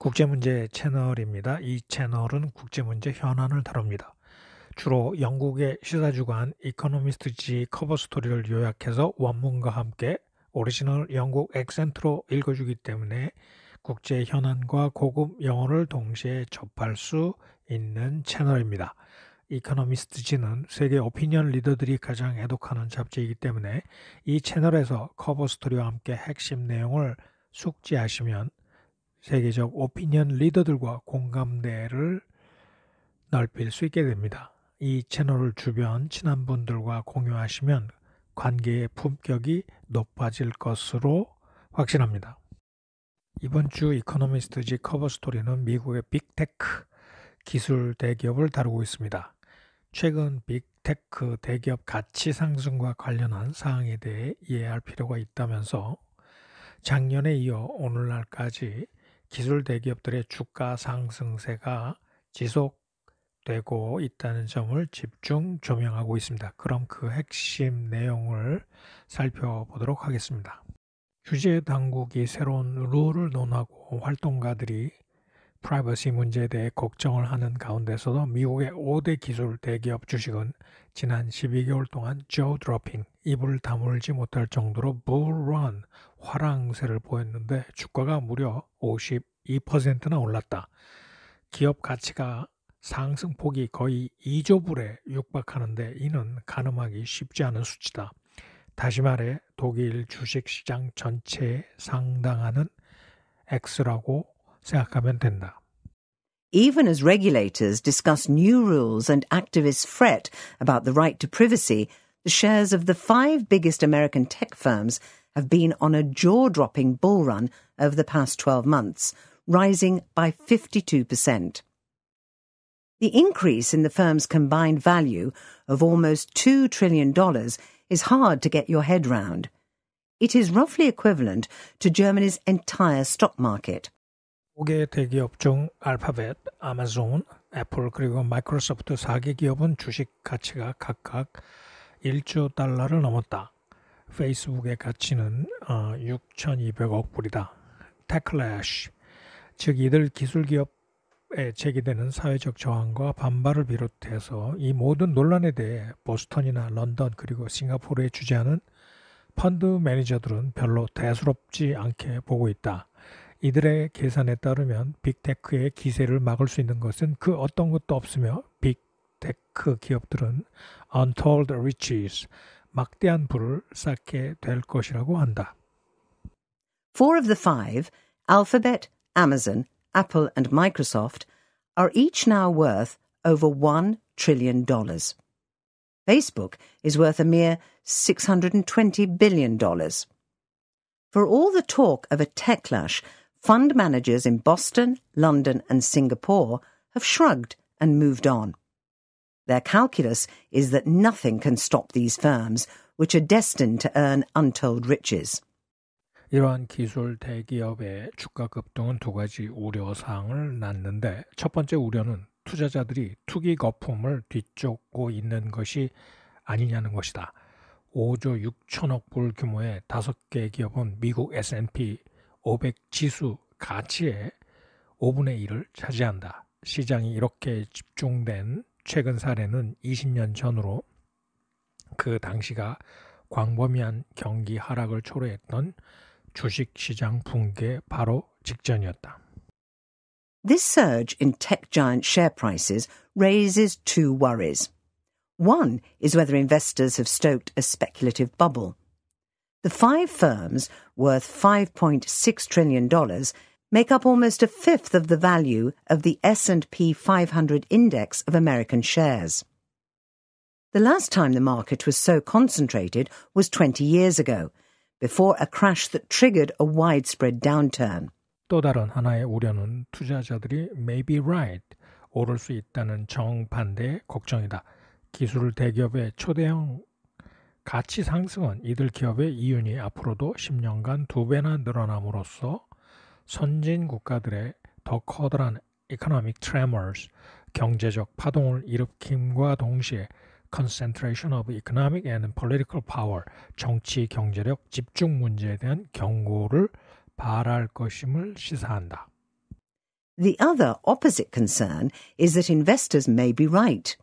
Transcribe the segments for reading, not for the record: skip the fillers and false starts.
국제문제 채널입니다. 이 채널은 국제문제 현안을 다룹니다. 주로 영국의 시사주간 이코노미스트지 커버스토리를 요약해서 원문과 함께 오리지널 영국 액센트로 읽어주기 때문에 국제 현안과 고급 영어를 동시에 접할 수 있는 채널입니다. 이코노미스트지는 세계 오피니언 리더들이 가장 애독하는 잡지이기 때문에 이 채널에서 커버스토리와 함께 핵심 내용을 숙지하시면 세계적 오피니언 리더들과 공감대를 넓힐 수 있게 됩니다. 이 채널을 주변 친한 분들과 공유하시면 관계의 품격이 높아질 것으로 확신합니다. 이번 주 이코노미스트지 커버 스토리는 미국의 빅테크 기술 대기업을 다루고 있습니다. 최근 빅테크 대기업 가치 상승과 관련한 사항에 대해 이해할 필요가 있다면서 작년에 이어 오늘날까지 기술 대기업들의 주가 상승세가 지속되고 있다는 점을 집중 조명하고 있습니다. 그럼 그 핵심 내용을 살펴보도록 하겠습니다. 규제 당국이 새로운 룰을 논하고 활동가들이 프라이버시 문제에 대해 걱정을 하는 가운데서도 미국의 5대 기술 대기업 주식은 지난 12개월 동안 조 드로핑, 입을 다물지 못할 정도로 불런 화랑세를 보였는데 주가가 무려 52%나 올랐다. 기업 가치가 상승폭이 거의 2조 불에 육박하는데 이는 가늠하기 쉽지 않은 수치다. 다시 말해 독일 주식시장 전체에 상당하는 X라고 생각하면 된다. Even as regulators discuss new rules and activists fret about the right to privacy, the shares of the 5 biggest American tech firms have been on a jaw-dropping bull run over the past 12 months, rising by 52%. The increase in the firms' combined value of almost $2 trillion is hard to get your head round. It is roughly equivalent to Germany's entire stock market. 5개 대기업 중 알파벳, 아마존, 애플 그리고 마이크로소프트 4개 기업은 주식 가치가 각각 1조 달러를 넘었다. 페이스북의 가치는 6,200억 불이다. 테클래시, 즉 이들 기술 기업에 제기되는 사회적 저항과 반발을 비롯해서 이 모든 논란에 대해 보스턴이나 런던 그리고 싱가포르에 주재하는 펀드 매니저들은 별로 대수롭지 않게 보고 있다. 이들의 계산에 따르면 빅테크의 기세를 막을 수 있는 것은 그 어떤 것도 없으며 빅테크 기업들은 untold riches, 막대한 부를 쌓게 될 것이라고 한다. 4 of the 5, Alphabet, Amazon, Apple and Microsoft, are each now worth over $1 trillion. Facebook is worth a mere $620 billion. For all the talk of a techlash, fund managers in Boston, London and Singapore have shrugged and moved on. Their calculus is that nothing can stop these firms, which are destined to earn untold riches. 이러한 기술 대기업의 주가 급등은 두 가지 우려사항을 낳는데 첫 번째 우려는 투자자들이 투기 거품을 뒤쫓고 있는 것이 아니냐는 것이다. 5조 6천억 불 규모의 5개 기업은 미국 S&P 500 지수 가치의 5분의 1을 차지한다. 시장이 이렇게 집중된 최근 사례는 20년 전으로 그 당시가 광범위한 경기 하락을 초래했던 주식시장 붕괴 바로 직전이었다. This surge in tech giant share prices raises 2 worries. One is whether investors have stoked a speculative bubble. The 5 firms, worth $5.6 trillion, make up almost a fifth of the value of the S&P 500 index of American shares. The last time the market was so concentrated was 20 years ago, before a crash that triggered a widespread downturn. 또 다른 하나의 우려는 투자자들이 may be right, 오를 수 있다는 정반대의 걱정이다. 기술 대기업의 초대형 가치 상승은 이들 기업의 이윤이 앞으로도 10년간 2배나 늘어남으로써 선진 국가들의 더 커다란 economic tremors, 경제적 파동을 일으킴과 동시에 concentration of economic and political power, 정치 경제력 집중 문제에 대한 경고를 발할 것임을 시사한다. The other opposite concern is that investors may be right.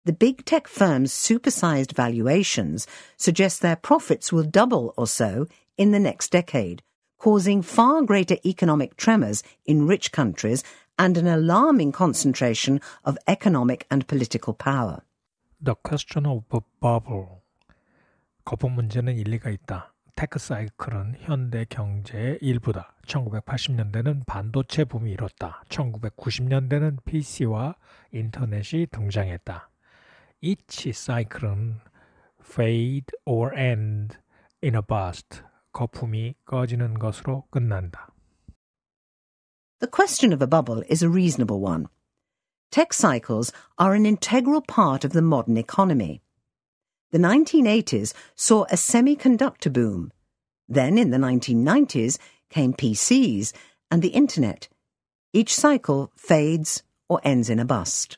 The big tech firms' supersized valuations suggest their profits will double or so in the next decade, causing far greater economic tremors in rich countries and an alarming concentration of economic and political power. The question of a bubble. 거품 문제는 일리가 있다. 테크 사이클은 현대 경제의 일부다. 1980년대는 반도체 붐이 일었다. 1990년대는 PC와 인터넷이 등장했다. Each cycle은 fade or end in a burst. 거품이 꺼지는 것으로 끝난다. The question of a bubble is a reasonable one. Tech cycles are an integral part of the modern economy. The 1980s saw a semiconductor boom. Then in the 1990s came PCs and the internet. Each cycle fades or ends in a bust.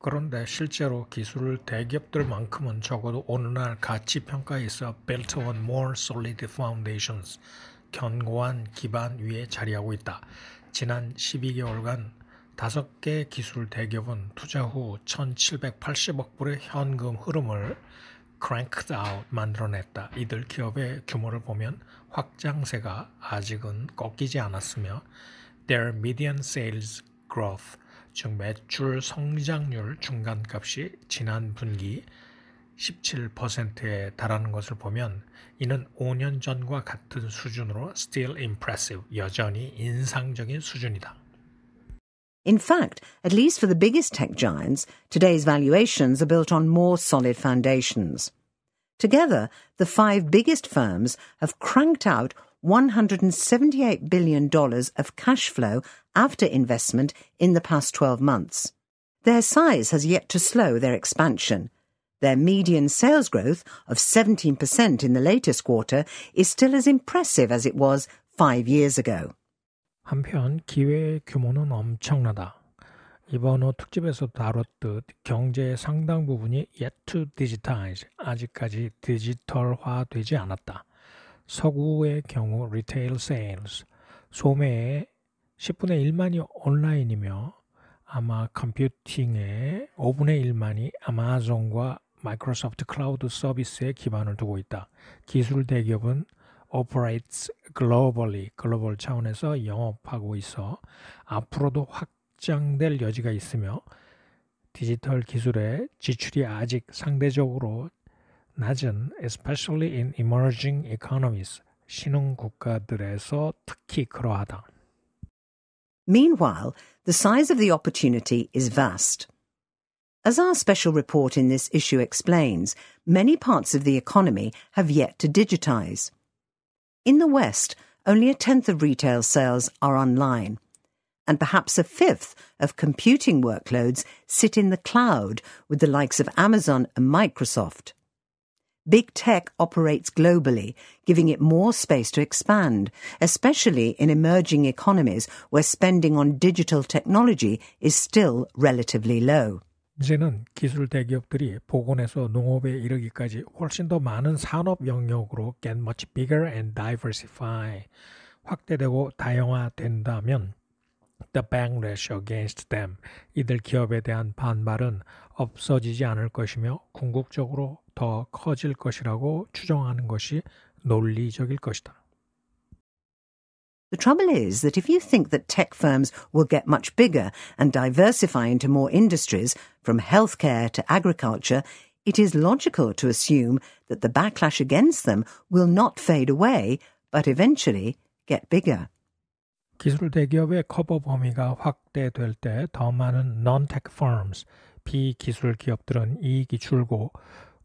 그런데 실제로 기술 대기업들만큼은 적어도 오늘날 가치 평가에 있어 built on more solid foundations, 견고한 기반 위에 자리하고 있다. 지난 12개월간 5개 기술 대기업은 투자 후 1,780억 불의 현금 흐름을 cranked out 만들어냈다. 이들 기업의 규모를 보면 확장세가 아직은 꺾이지 않았으며 their median sales growth, 즉 매출 성장률 중간값이 지난 분기 17%에 달하는 것을 보면 이는 5년 전과 같은 수준으로 still impressive, 여전히 인상적인 수준이다. In fact, at least for the biggest tech giants, today's valuations are built on more solid foundations. Together, the 5 biggest firms have cranked out $178 billion of cash flow after investment in the past 12 months. Their size has yet to slow their expansion. Their median sales growth of 17% in the latest quarter is still as impressive as it was 5 years ago. 한편 기회의 규모는 엄청나다. 이번 후 특집에서 다뤘듯 경제의 상당 부분이 yet to digitize, 아직까지 디지털화되지 않았다. 서구의 경우 retail sales, 소매의 10분의 1만이 온라인이며 아마 컴퓨팅의 5분의 1만이 아마존과 마이크로소프트 클라우드 서비스에 기반을 두고 있다. 기술 대기업은 operates globally, 글로벌 차원에서 영업하고 있어 앞으로도 확장될 여지가 있으며 디지털 기술의 지출이 아직 상대적으로 낮은 especially in emerging economies, 신흥 국가들에서 특히 그러하다. Meanwhile, the size of the opportunity is vast. As our special report in this issue explains, many parts of the economy have yet to digitize. In the West, only 1/10 of retail sales are online, and perhaps 1/5 of computing workloads sit in the cloud with the likes of Amazon and Microsoft. Big tech operates globally, giving it more space to expand, especially in emerging economies where spending on digital technology is still relatively low. 이제는 기술 대기업들이 복원에서 농업에 이르기까지 훨씬 더 많은 산업 영역으로 get much bigger and diversify, 확대되고 다양화된다면 the backlash against them, 이들 기업에 대한 반발은 없어지지 않을 것이며 궁극적으로 더 커질 것이라고 추정하는 것이 논리적일 것이다. The trouble is that if you think that tech firms will get much bigger and diversify into more industries, from healthcare to agriculture, it is logical to assume that the backlash against them will not fade away, but eventually get bigger. 기술 대기업의 커버 범위가 확대될 때 더 많은 non-tech firms, 비기술 기업들은 이익이 줄고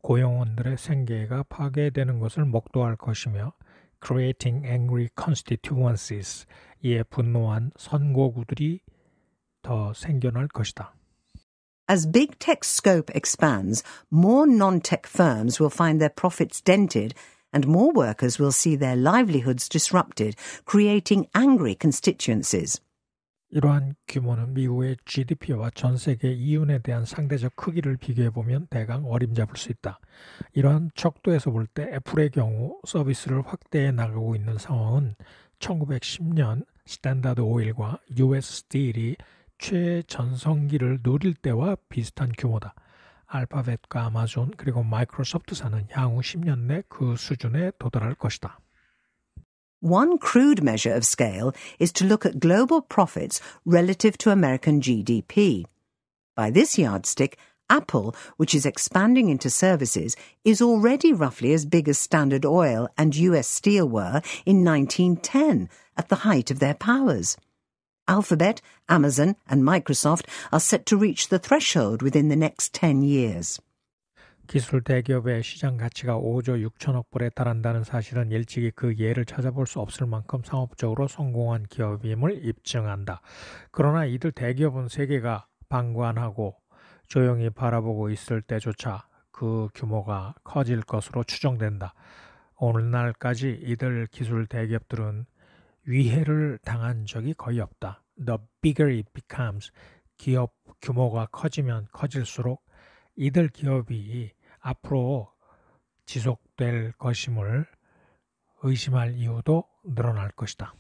고용원들의 생계가 파괴되는 것을 목도할 것이며 creating angry constituencies, 이에 분노한 선거구들이 더 생겨날 것이다. As big tech's scope expands, more non-tech firms will find their profits dented and more workers will see their livelihoods disrupted, creating angry constituencies. 이러한 규모는 미국의 GDP와 전 세계 이윤에 대한 상대적 크기를 비교해보면 대강 어림잡을 수 있다. 이러한 척도에서 볼 때 애플의 경우 서비스를 확대해 나가고 있는 상황은 1910년 스탠다드 오일과 US 스틸이 최전성기를 누릴 때와 비슷한 규모다. 알파벳과 아마존 그리고 마이크로소프트사는 향후 10년 내 그 수준에 도달할 것이다. One crude measure of scale is to look at global profits relative to American GDP. By this yardstick, Apple, which is expanding into services, is already roughly as big as Standard Oil and US Steel were in 1910 at the height of their powers. Alphabet, Amazon, and Microsoft are set to reach the threshold within the next 10 years. 기술 대기업의 시장 가치가 5조 6천억 불에 달한다는 사실은 일찍이 그 예를 찾아볼 수 없을 만큼 상업적으로 성공한 기업임을 입증한다. 그러나 이들 대기업은 세계가 방관하고 조용히 바라보고 있을 때조차 그 규모가 커질 것으로 추정된다. 오늘날까지 이들 기술 대기업들은 위해를 당한 적이 거의 없다. The bigger it becomes, 기업 규모가 커지면 커질수록 이들 기업이 앞으로 지속될 것임을 의심할 이유도 늘어날 것이다.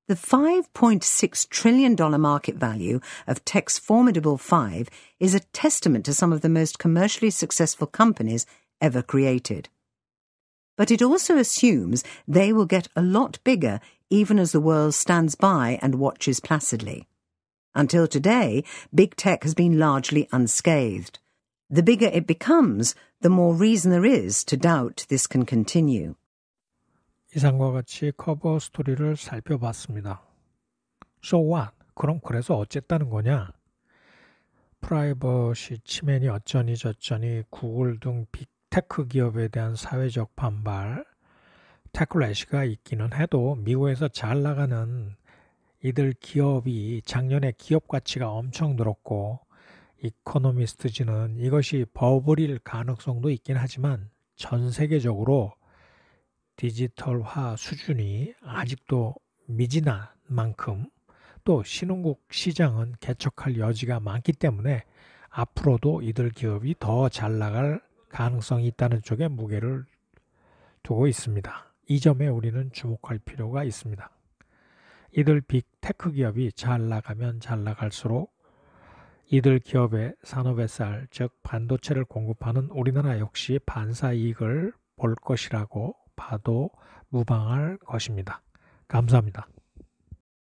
The $5.6 trillion market value of tech's formidable five is a testament to some of the most commercially successful companies ever created. But it also assumes they will get a lot bigger even as the world stands by and watches placidly. Until today, big tech has been largely unscathed. The bigger it becomes, the more reason there is to doubt this can continue. 이상과 같이 커버 스토리를 살펴봤습니다. So what? 그럼 그래서 어쨌다는 거냐? 프라이버시 침해니 어쩌니 저쩌니 구글 등 빅테크 기업에 대한 사회적 반발, 테클래시가 있기는 해도 미국에서 잘 나가는 이들 기업이 작년에 기업 가치가 엄청 늘었고 이코노미스트지는 이것이 버블일 가능성도 있긴 하지만 전 세계적으로 디지털화 수준이 아직도 미진한 만큼 또 신흥국 시장은 개척할 여지가 많기 때문에 앞으로도 이들 기업이 더 잘 나갈 가능성이 있다는 쪽에 무게를 두고 있습니다. 이 점에 우리는 주목할 필요가 있습니다. 이들 빅테크 기업이 잘 나가면 잘 나갈수록 이들 기업의 산업의 쌀, 즉 반도체를 공급하는 우리나라 역시 반사이익을 볼 것이라고 봐도 무방할 것입니다. 감사합니다.